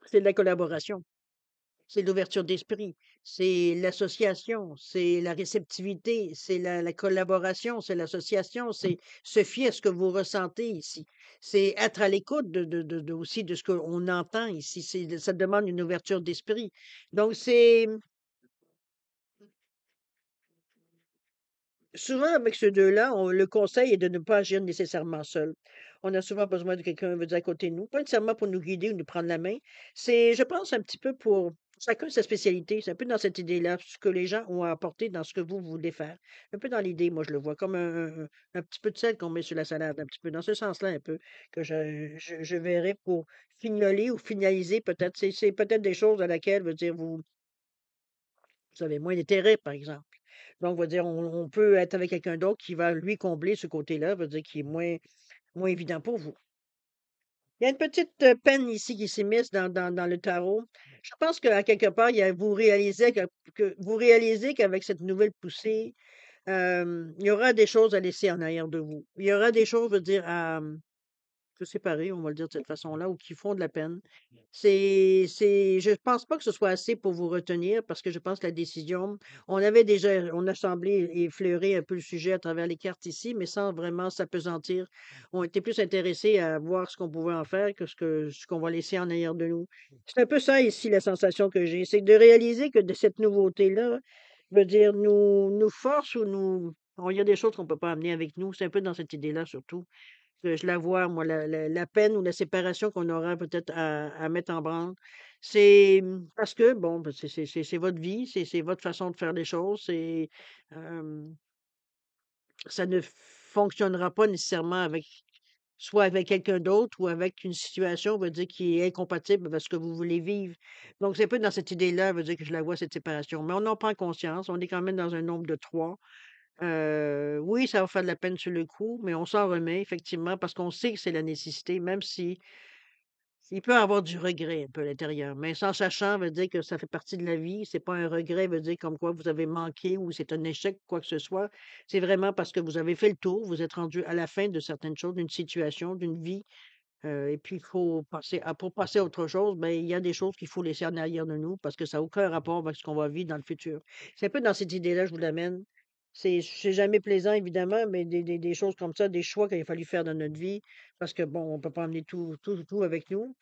c'est de la collaboration. C'est l'ouverture d'esprit, c'est l'association, c'est la réceptivité, c'est la collaboration, c'est l'association, c'est se fier à ce que vous ressentez ici. C'est être à l'écoute aussi de ce qu'on entend ici. Ça demande une ouverture d'esprit. Donc, c'est souvent avec ces deux-là, le conseil est de ne pas agir nécessairement seul. On a souvent besoin de quelqu'un, veut dire, à côté de nous, pas nécessairement pour nous guider ou nous prendre la main. C'est, je pense, un petit peu pour chacun sa spécialité. C'est un peu dans cette idée-là, ce que les gens ont à apporter dans ce que vous voulez faire. Un peu dans l'idée, moi, je le vois comme un petit peu de sel qu'on met sur la salade, un petit peu dans ce sens-là, un peu, que je verrais pour fignoler ou finaliser peut-être. C'est peut-être des choses à laquelle, veut dire, vous avez moins d'intérêt, par exemple. Donc, veut dire, on peut être avec quelqu'un d'autre qui va lui combler ce côté-là, veut dire qui est moins évident pour vous. Il y a une petite peine ici qui s'est mise dans le tarot. Je pense qu'à quelque part, vous réalisez qu'avec cette nouvelle poussée, il y aura des choses à laisser en arrière de vous. Il y aura des choses, veut dire, à se séparer, on va le dire de cette façon-là, ou qui font de la peine. Je pense pas que ce soit assez pour vous retenir parce que je pense que la décision, on a semblé effleurer un peu le sujet à travers les cartes ici, mais sans vraiment s'appesantir. On était plus intéressés à voir ce qu'on pouvait en faire que ce qu'on va laisser en arrière de nous. C'est un peu ça ici, la sensation que j'ai. C'est de réaliser que de cette nouveauté-là, veut dire, nous force ou il y a des choses qu'on peut pas amener avec nous. C'est un peu dans cette idée-là, surtout que je la vois, moi, la peine ou la séparation qu'on aura peut-être à mettre en branle. C'est parce que, bon, ben, c'est votre vie, c'est votre façon de faire les choses. Euh, Ça ne fonctionnera pas nécessairement soit avec quelqu'un d'autre ou avec une situation, veut dire, qui est incompatible avec ce que vous voulez vivre. Donc, c'est un peu dans cette idée-là, veut dire que je la vois, cette séparation. Mais on en prend conscience. On est quand même dans un nombre de 3. Oui, ça va faire de la peine sur le coup, mais on s'en remet effectivement parce qu'on sait que c'est la nécessité, même si il peut y avoir du regret un peu à l'intérieur. Mais sans sachant veut dire que ça fait partie de la vie. C'est pas un regret, veut dire comme quoi vous avez manqué ou c'est un échec, quoi que ce soit. C'est vraiment parce que vous avez fait le tour, vous êtes rendu à la fin de certaines choses, d'une situation, d'une vie. Et puis, il faut pour passer à autre chose, ben, il y a des choses qu'il faut laisser en arrière de nous parce que ça n'a aucun rapport avec ce qu'on va vivre dans le futur. C'est un peu dans cette idée-là que je vous l'amène. C'est jamais plaisant, évidemment, mais des choses comme ça, des choix qu'il a fallu faire dans notre vie, parce que, bon, on peut pas emmener tout avec nous.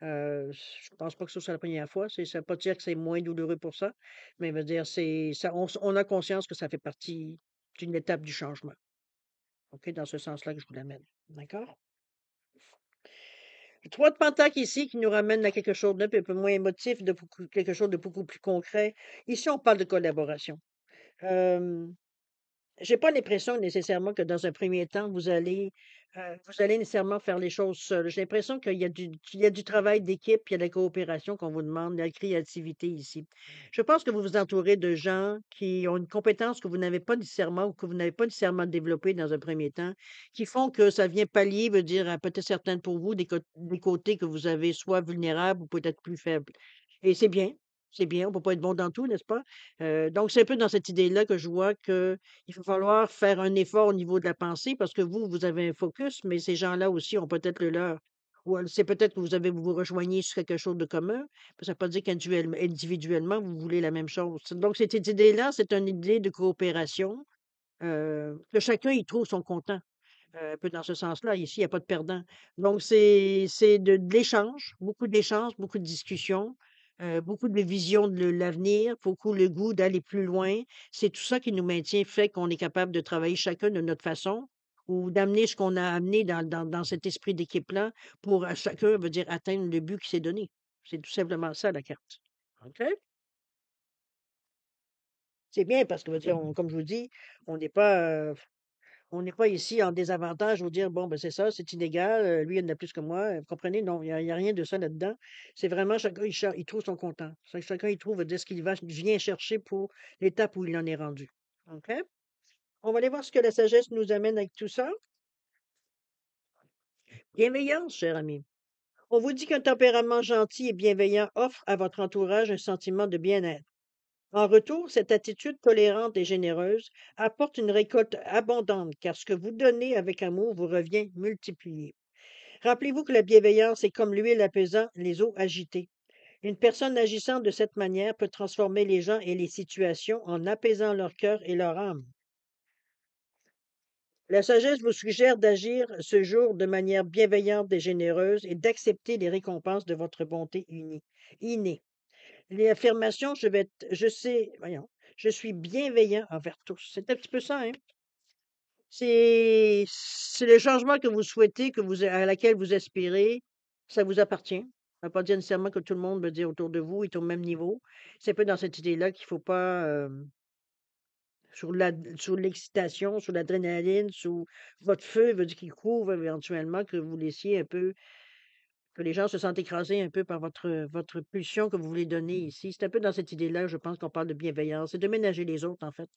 Je pense pas que ce soit la première fois. Ça veut pas dire que c'est moins douloureux pour ça, mais veut dire, on a conscience que ça fait partie d'une étape du changement. OK? Dans ce sens-là que je vous l'amène. D'accord? Le 3 de Pentacle ici qui nous ramène à quelque chose d'un peu moins émotif, quelque chose de beaucoup plus concret. Ici, on parle de collaboration. Euh, j'ai pas l'impression nécessairement que dans un premier temps, vous allez nécessairement faire les choses seuls. J'ai l'impression qu'il y a du travail d'équipe, il y a de la coopération qu'on vous demande, de la créativité ici. Je pense que vous vous entourez de gens qui ont une compétence que vous n'avez pas nécessairement ou que vous n'avez pas nécessairement développée dans un premier temps, qui font que ça vient pallier, veut dire, à peut-être certains pour vous, des côtés que vous avez soit vulnérables ou peut-être plus faibles. Et c'est bien. C'est bien, on peut pas être bon dans tout, n'est-ce pas? Donc, c'est un peu dans cette idée-là que je vois que il va falloir faire un effort au niveau de la pensée parce que vous avez un focus, mais ces gens-là aussi ont peut-être le leur. c'est peut-être que vous vous rejoignez sur quelque chose de commun, mais ça ne veut pas dire qu'individuellement, vous voulez la même chose. Donc, cette idée-là, c'est une idée de coopération, que chacun y trouve son content. Un peu dans ce sens-là. Ici, il n'y a pas de perdant. Donc, c'est de l'échange, beaucoup de discussions, beaucoup de visions de l'avenir, beaucoup le goût d'aller plus loin. C'est tout ça qui nous maintient, fait qu'on est capable de travailler chacun de notre façon ou d'amener ce qu'on a amené dans cet esprit d'équipe-là pour à chacun, veut dire, atteindre le but qui s'est donné. C'est tout simplement ça, la carte. OK? C'est bien parce que, veut dire, comme je vous dis, on n'est pas, on n'est pas ici en désavantage ou dire, bon, ben c'est ça, c'est inégal, lui, il en a plus que moi. Vous comprenez? Non, il y a rien de ça là-dedans. C'est vraiment chacun, il trouve son content. Chacun, il trouve de ce vient chercher pour l'étape où il en est rendu. OK? On va aller voir ce que la sagesse nous amène avec tout ça. Bienveillance, cher ami. On vous dit qu'un tempérament gentil et bienveillant offre à votre entourage un sentiment de bien-être. En retour, cette attitude tolérante et généreuse apporte une récolte abondante car ce que vous donnez avec amour vous revient multiplié. Rappelez-vous que la bienveillance est comme l'huile apaisant les eaux agitées. Une personne agissant de cette manière peut transformer les gens et les situations en apaisant leur cœur et leur âme. La sagesse vous suggère d'agir ce jour de manière bienveillante et généreuse et d'accepter les récompenses de votre bonté innée. L'affirmation, je suis bienveillant envers tous. C'est un petit peu ça, hein? C'est le changement que vous souhaitez, à laquelle vous aspirez, ça vous appartient. Ça ne veut pas dire nécessairement que tout le monde veut dire autour de vous est au même niveau. C'est un peu dans cette idée-là qu'il ne faut pas, sur l'excitation, sur l'adrénaline, sur votre feu, veut dire qu'il couvre éventuellement, que vous laissiez un peu que les gens se sentent écrasés un peu par votre pulsion que vous voulez donner ici. C'est un peu dans cette idée-là, je pense qu'on parle de bienveillance. C'est de ménager les autres, en fait.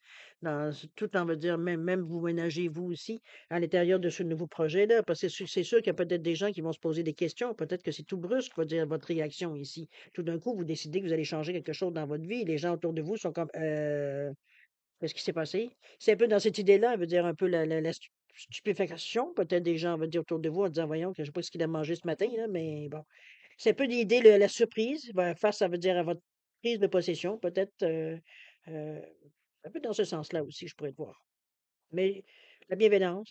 Tout en veut dire, même vous ménagez vous aussi à l'intérieur de ce nouveau projet-là. Parce que c'est sûr qu'il y a peut-être des gens qui vont se poser des questions. Peut-être que c'est tout brusque, va dire, votre réaction ici. Tout d'un coup, vous décidez que vous allez changer quelque chose dans votre vie. Les gens autour de vous sont comme qu'est-ce qui s'est passé? C'est un peu dans cette idée-là, veut dire un peu la stupéfaction, peut-être des gens, on va dire, autour de vous en disant, voyons, que je sais pas ce qu'il a mangé ce matin, là, mais bon. C'est un peu l'idée, la surprise, face, ça veut dire à votre prise de possession, peut-être, euh, un peu dans ce sens-là aussi, je pourrais le voir. Mais la bienveillance,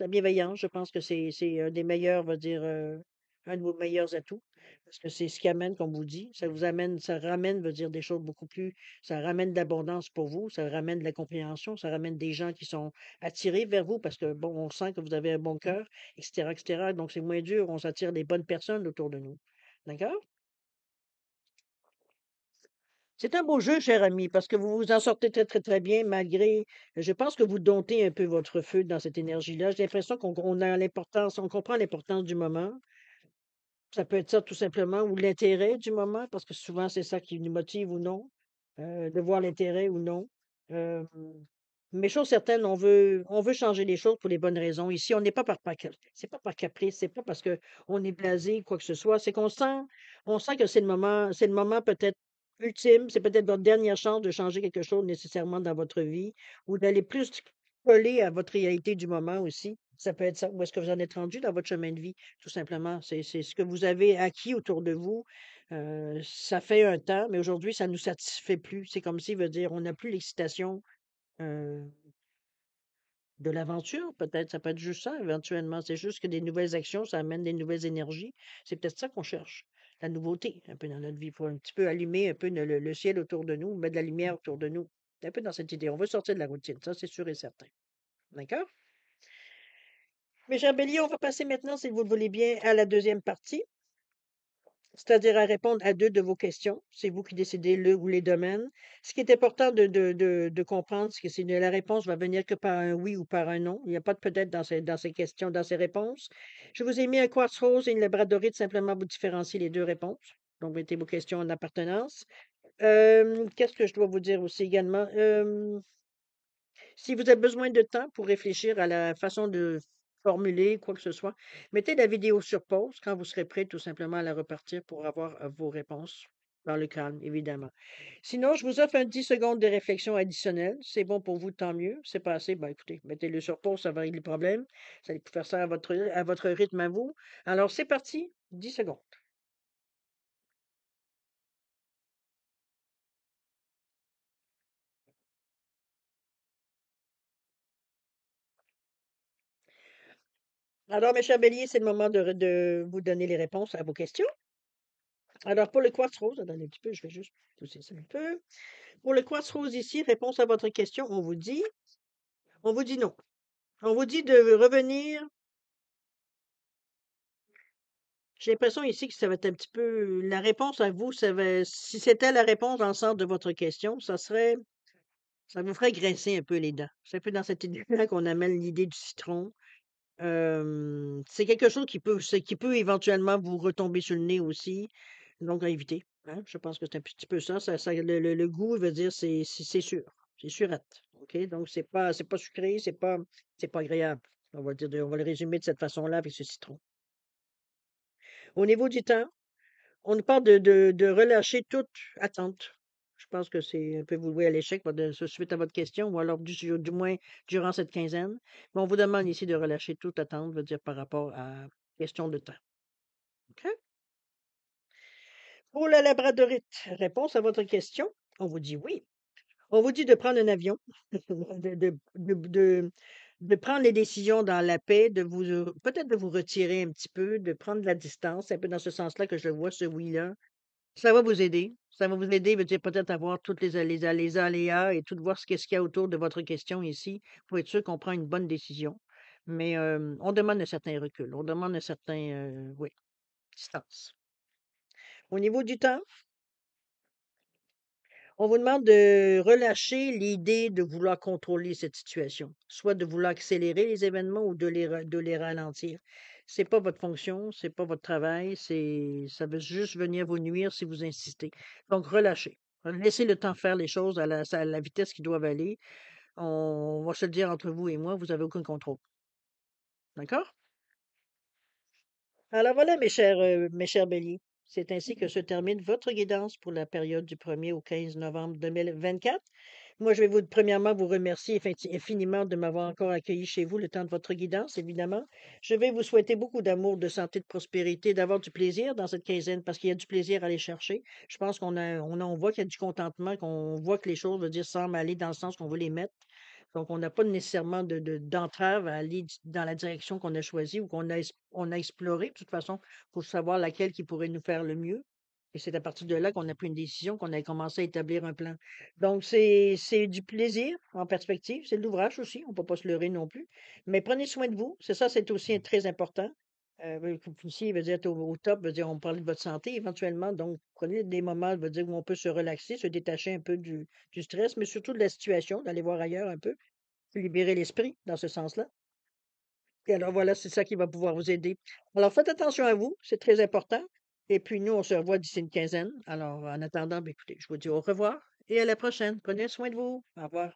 je pense que c'est un des meilleurs, on va dire, un de vos meilleurs atouts. Parce que c'est ce qui amène, comme vous dit, ça ramène, veut dire des choses beaucoup plus, ça ramène de l'abondance pour vous, ça ramène de la compréhension, ça ramène des gens qui sont attirés vers vous parce que, bon, on sent que vous avez un bon cœur, etc., etc. Donc, c'est moins dur, on s'attire des bonnes personnes autour de nous. D'accord? C'est un beau jeu, cher ami, parce que vous vous en sortez très, très, très bien, malgré, je pense que vous domptez un peu votre feu dans cette énergie-là. J'ai l'impression qu'on a l'importance, on comprend l'importance du moment. Ça peut être ça tout simplement, ou l'intérêt du moment, parce que souvent c'est ça qui nous motive ou non, de voir l'intérêt ou non. Euh, mais chose certaine, on veut changer les choses pour les bonnes raisons. Ici, on n'est pas c'est pas par caprice, c'est pas parce que on est blasé, quoi que ce soit. C'est on sent que c'est le moment peut-être ultime, c'est peut-être votre dernière chance de changer quelque chose nécessairement dans votre vie ou d'aller plus coller à votre réalité du moment aussi. Ça peut être ça. Où est-ce que vous en êtes rendu dans votre chemin de vie? Tout simplement. C'est ce que vous avez acquis autour de vous. Ça fait un temps, mais aujourd'hui, ça ne nous satisfait plus. C'est comme si, veut dire, on n'a plus l'excitation euh, de l'aventure, peut-être. Ça peut être juste ça, éventuellement. C'est juste que des nouvelles actions, ça amène des nouvelles énergies. C'est peut-être ça qu'on cherche. La nouveauté, un peu dans notre vie, pour un petit peu allumer un peu le ciel autour de nous, mettre de la lumière autour de nous. C'est un peu dans cette idée. On veut sortir de la routine, ça, c'est sûr et certain. D'accord? Mes chers béliers, on va passer maintenant, si vous le voulez bien, à la deuxième partie, c'est-à-dire à répondre à deux de vos questions. C'est vous qui décidez le ou les domaines. Ce qui est important de comprendre, c'est que la réponse va venir que par un oui ou par un non. Il n'y a pas de peut-être dans ces questions, dans ces réponses. Je vous ai mis un quartz rose et une labradorite simplement vous différencier les deux réponses. Donc, mettez vos questions en appartenance. Qu'est-ce que je dois vous dire aussi également? Si vous avez besoin de temps pour réfléchir à la façon de formuler quoi que ce soit, mettez la vidéo sur pause quand vous serez prêt tout simplement à la repartir pour avoir vos réponses. dans le calme, évidemment. Sinon, je vous offre un 10 secondes de réflexion additionnelle. C'est bon pour vous, tant mieux. C'est pas assez, ben écoutez, mettez-le sur pause, ça va régler le problème. Vous allez faire ça à votre rythme à vous. Alors, c'est parti, 10 secondes. Alors, mes chers béliers, c'est le moment de vous donner les réponses à vos questions. Alors, pour le quartz rose, attendez un petit peu, je vais juste pousser ça un peu. Pour le quartz rose ici, réponse à votre question, on vous dit non. On vous dit de revenir. J'ai l'impression ici que ça va être un petit peu la réponse à vous, si c'était la réponse dans le sens de votre question, ça vous ferait grincer un peu les dents. C'est un peu dans cette idée-là qu'on amène l'idée du citron. C'est quelque chose qui peut éventuellement vous retomber sur le nez aussi, donc à éviter, hein. Je pense que c'est un petit peu ça. Le goût veut dire c'est sûr, c'est surette. OK? Donc c'est pas sucré, c'est pas agréable. On va le résumer de cette façon-là avec ce citron. Au niveau du temps, on nous parle de relâcher toute attente. Je pense que c'est un peu voué à l'échec suite à votre question, ou alors du moins durant cette quinzaine. Mais on vous demande ici de relâcher toute attente, veut dire par rapport à question de temps. OK? Pour la labradorite, réponse à votre question, on vous dit oui. On vous dit de prendre un avion, de prendre les décisions dans la paix, peut-être de vous retirer un petit peu, de prendre de la distance. C'est un peu dans ce sens-là que je vois ce oui-là. Ça va vous aider. Ça va vous aider, veut dire peut-être avoir toutes les aléas et tout voir qu'est-ce qu'il y a autour de votre question ici pour être sûr qu'on prend une bonne décision. Mais on demande un certain recul, on demande un certain, oui, distance. Au niveau du temps, on vous demande de relâcher l'idée de vouloir contrôler cette situation, soit de vouloir accélérer les événements ou de les ralentir. C'est pas votre fonction, c'est pas votre travail, ça veut juste venir vous nuire si vous insistez. Donc, relâchez. Laissez le temps faire les choses à la vitesse qu'ils doivent aller. On va se le dire entre vous et moi, vous n'avez aucun contrôle. D'accord? Alors voilà, mes chers béliers. C'est ainsi que se termine votre guidance pour la période du 1er au 15 novembre 2024. Moi, je vais premièrement vous remercier infiniment de m'avoir encore accueilli chez vous le temps de votre guidance, évidemment. Je vais vous souhaiter beaucoup d'amour, de santé, de prospérité, d'avoir du plaisir dans cette quinzaine parce qu'il y a du plaisir à aller chercher. Je pense on voit qu'il y a du contentement, qu'on voit que les choses, veut dire, semblent aller dans le sens qu'on veut les mettre. Donc, on n'a pas nécessairement d'entrave à aller dans la direction qu'on a choisie ou on a exploré. De toute façon, pour savoir laquelle qui pourrait nous faire le mieux. Et c'est à partir de là qu'on a pris une décision, qu'on a commencé à établir un plan. Donc, c'est du plaisir en perspective. C'est de l'ouvrage aussi. On ne peut pas se leurrer non plus. Mais prenez soin de vous. C'est ça, c'est aussi très important. Que vous puissiez, veut dire, être au top, veut dire, on parle de votre santé éventuellement. Donc, prenez des moments, veut dire, où on peut se relaxer, se détacher un peu du stress, mais surtout de la situation, d'aller voir ailleurs un peu, libérer l'esprit dans ce sens-là. Et alors voilà, c'est ça qui va pouvoir vous aider. Alors, faites attention à vous, c'est très important. Et puis, nous, on se revoit d'ici une quinzaine. Alors, en attendant, ben, écoutez, je vous dis au revoir et à la prochaine. Prenez soin de vous. Au revoir.